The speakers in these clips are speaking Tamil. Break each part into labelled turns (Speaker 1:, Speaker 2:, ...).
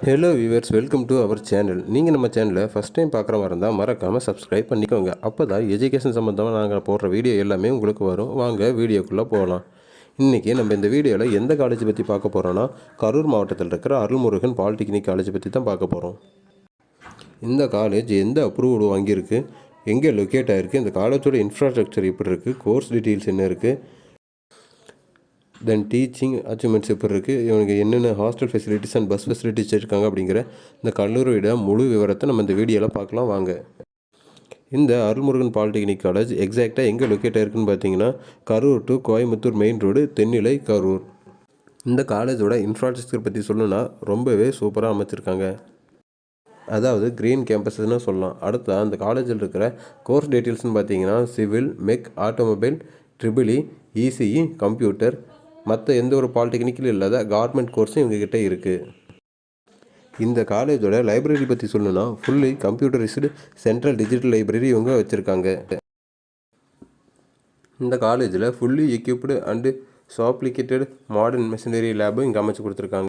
Speaker 1: Hello viewers, welcome to our channel. நீங்கள் நம்ம சேனலை ஃபஸ்ட் டைம் பார்க்குற மாதிரி இருந்தால் மறக்காமல் சப்ஸ்கிரைப் பண்ணிக்கோங்க. அப்போ தான் எஜுகேஷன் சம்மந்தமாக நாங்கள் போடுற வீடியோ எல்லாமே உங்களுக்கு வரும். வாங்க வீடியோக்குள்ளே போகலாம். இன்றைக்கி நம்ம இந்த வீடியோவில் எந்த காலேஜ் பற்றி பார்க்க போகிறோன்னா, கரூர் மாவட்டத்தில் இருக்கிற அருள்முருகன் பாலிடெக்னிக் காலேஜ் பற்றி தான் பார்க்க போகிறோம். இந்த காலேஜ் எந்த அப்ரூவல் வாங்கியிருக்கு, எங்கே லொக்கேட் ஆகிருக்கு, இந்த காலேஜோட இன்ஃப்ராஸ்ட்ரக்சர் எப்படி இருக்குது, கோர்ஸ் டீட்டெயில்ஸ் என்ன இருக்குது, தென் டீச்சிங் அச்சீவ்மெண்ட்ஸ் எப்படி இருக்குது, இவனுக்கு என்னென்ன hostel facilities and bus facilities இருக்காங்க அப்படிங்கிற இந்த கல்லூரியோட முழு விவரத்தை நம்ம இந்த வீடியோவில் பார்க்கலாம் வாங்க. இந்த அருள்முருகன் பாலிடெக்னிக் காலேஜ் எக்ஸாக்டாக எங்கே லொக்கேட் ஆகிருக்குன்னு பார்த்தீங்கன்னா, Karur to Coimbatore main road, Thennilai, Karur. இந்த காலேஜோட இன்ஃப்ராஸ்ட்ரக்சர் பற்றி சொல்லணும்னா ரொம்பவே சூப்பராக அமைச்சிருக்காங்க. அதாவது க்ரீன் கேம்பஸ்ன்னு சொல்லலாம். அடுத்த அந்த காலேஜில் இருக்கிற கோர்ஸ் டீட்டெயில்ஸ்னு பார்த்தீங்கன்னா, civil, mech, automobile, triple E, ECE, computer, மற்ற எந்த ஒரு பாலிடெக்னிக்கிலும் இல்லாத கார்மெண்ட் கோர்ஸும் இவங்ககிட்ட இருக்குது. இந்த காலேஜோட லைப்ரரி பற்றி சொல்லணும்னா, fully computerised central digital library இவங்க வச்சுருக்காங்க. இந்த காலேஜில் fully equipped and sophisticated modern machinery லேபும் இங்கே அமைச்சு கொடுத்துருக்காங்க.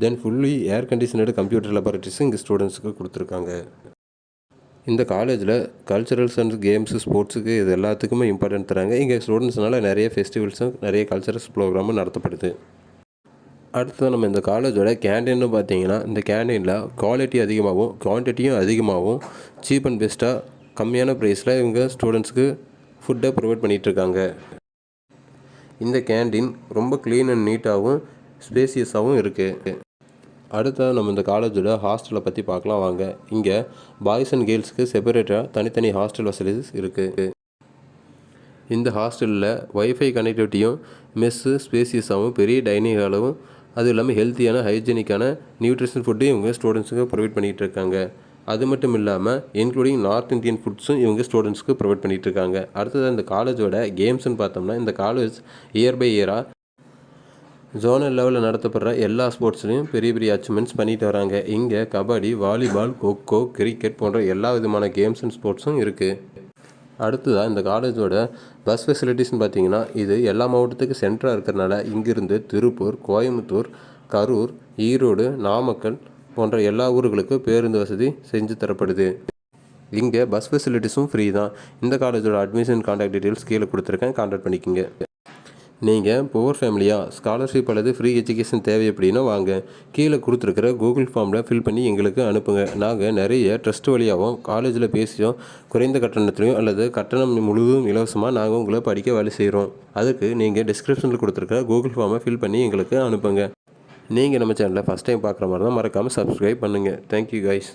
Speaker 1: தென் ஃபுல்லி ஏர் கண்டிஷனடு கம்ப்யூட்டர் லெபார்ட்டரிஸும் இங்கே ஸ்டூடெண்ட்ஸுக்கு கொடுத்துருக்காங்க. இந்த காலேஜில் கல்ச்சுரல்ஸ் அண்ட் கேம்ஸு, ஸ்போர்ட்ஸுக்கு இது எல்லாத்துக்குமே இம்பார்ட்டன்ட் தராங்க. இங்கே ஸ்டூடெண்ட்ஸ்னால நிறைய ஃபெஸ்டிவல்ஸும் நிறைய கல்ச்சரல்ஸ் ப்ரோக்ராமும் நடத்தப்படுது. அடுத்தது நம்ம இந்த காலேஜோட கேண்டீன்னு பார்த்தீங்கன்னா, இந்த கேண்டீனில் குவாலிட்டி அதிகமாகவும் குவான்டிட்டியும் அதிகமாகவும் சீப் அண்ட் பெஸ்ட்டாக கம்மியான ப்ரைஸில் இவங்க ஸ்டூடெண்ட்ஸுக்கு ஃபுட்டை ப்ரொவைட் பண்ணிகிட்ருக்காங்க. இந்த கேண்டீன் ரொம்ப க்ளீன் அண்ட் நீட்டாகவும் ஸ்பேசியஸாகவும் இருக்குது. அடுத்தது நம்ம இந்த காலேஜோட ஹாஸ்டலை பற்றி பார்க்கலாம் வாங்க. இங்கே பாய்ஸ் அண்ட் கேர்ள்ஸுக்கு செப்பரேட்டாக தனித்தனி ஹாஸ்டல் ஃபெசிலிட்டிஸ் இருக்குது. இந்த ஹாஸ்டலில் வைஃபை கனெக்டிவிட்டியும், மெஸ்ஸு ஸ்பேசியஸாகவும், பெரிய டைனிங் ஹாலும், அதுவும் இல்லாமல் ஹெல்த்தியான ஹைஜீனிக்கான நியூட்ரிஷன் ஃபுட்டையும் இவங்க ஸ்டூடெண்ட்ஸுக்கு ப்ரொவைட் பண்ணிகிட்டு இருக்காங்க. அது மட்டும் இல்லாமல் இன்க்ளூடிங் நார்த் இந்தியன் ஃபுட்ஸும் இவங்க ஸ்டூடெண்ட்ஸ்க்கு ப்ரொவைட் பண்ணிகிட்டு இருக்காங்க. அடுத்தது இந்த காலேஜோட கேம்ஸ்ன்னு பார்த்தோம்னா, இந்த காலேஜ் இயர் பை இயராக ஜோனல் லெவலில் நடத்தப்படுற எல்லா ஸ்போர்ட்ஸ்லையும் பெரிய பெரிய அச்சீவ்மெண்ட்ஸ் பண்ணிட்டு வராங்க. இங்கே கபடி, வாலிபால், கொக்கோ, கிரிக்கெட் போன்ற எல்லா விதமான கேம்ஸ் அண்ட் ஸ்போர்ட்ஸும் இருக்குது. அடுத்ததாக இந்த காலேஜோட பஸ் ஃபெசிலிட்டிஸ்னு பார்த்தீங்கன்னா, இது எல்லா மாவட்டத்துக்கு சென்டராக இருக்கிறனால இங்கிருந்து திருப்பூர், கோயம்புத்தூர், கரூர், ஈரோடு, நாமக்கல் போன்ற எல்லா ஊர்களுக்கும் பேருந்து வசதி செஞ்சு தரப்படுது. இங்கே பஸ் ஃபெசிலிட்டிஸும் ஃப்ரீ தான். இந்த காலேஜோட அட்மிஷன் கான்டாக்ட் டீட்டெயில்ஸ் கீழே கொடுத்துருக்கேன், கான்டாக்ட் பண்ணிக்கோங்க. நீங்கள் புவர் ஃபேமிலியாக ஸ்காலர்ஷிப் அல்லது ஃப்ரீ எஜுகேஷன் தேவை அப்படின்னா வாங்க, கீழே கொடுத்துருக்கிற கூகுள் ஃபார்மில் ஃபில் பண்ணி எங்களுக்கு அனுப்புங்க. நாங்கள் நிறைய ட்ரஸ்ட் வழியாகவும் காலேஜில் பேசியும் குறைந்த கட்டணத்துலையும் அல்லது கட்டணம் முழுவதும் இலவசமாக நாங்கள் உங்களை படிக்க வேலை செய்கிறோம். அதுக்கு நீங்கள் டிஸ்கிரிப்ஷனில் கொடுத்துருக்கிற கூகுள் ஃபார்மை ஃபில் பண்ணி எங்களுக்கு அனுப்புங்க. நீங்கள் நம்ம சேனலில் ஃபஸ்ட் டைம் பார்க்குற மாதிரி தான் மறக்காமல் சப்ஸ்கிரைப் பண்ணுங்கள். Thank you guys.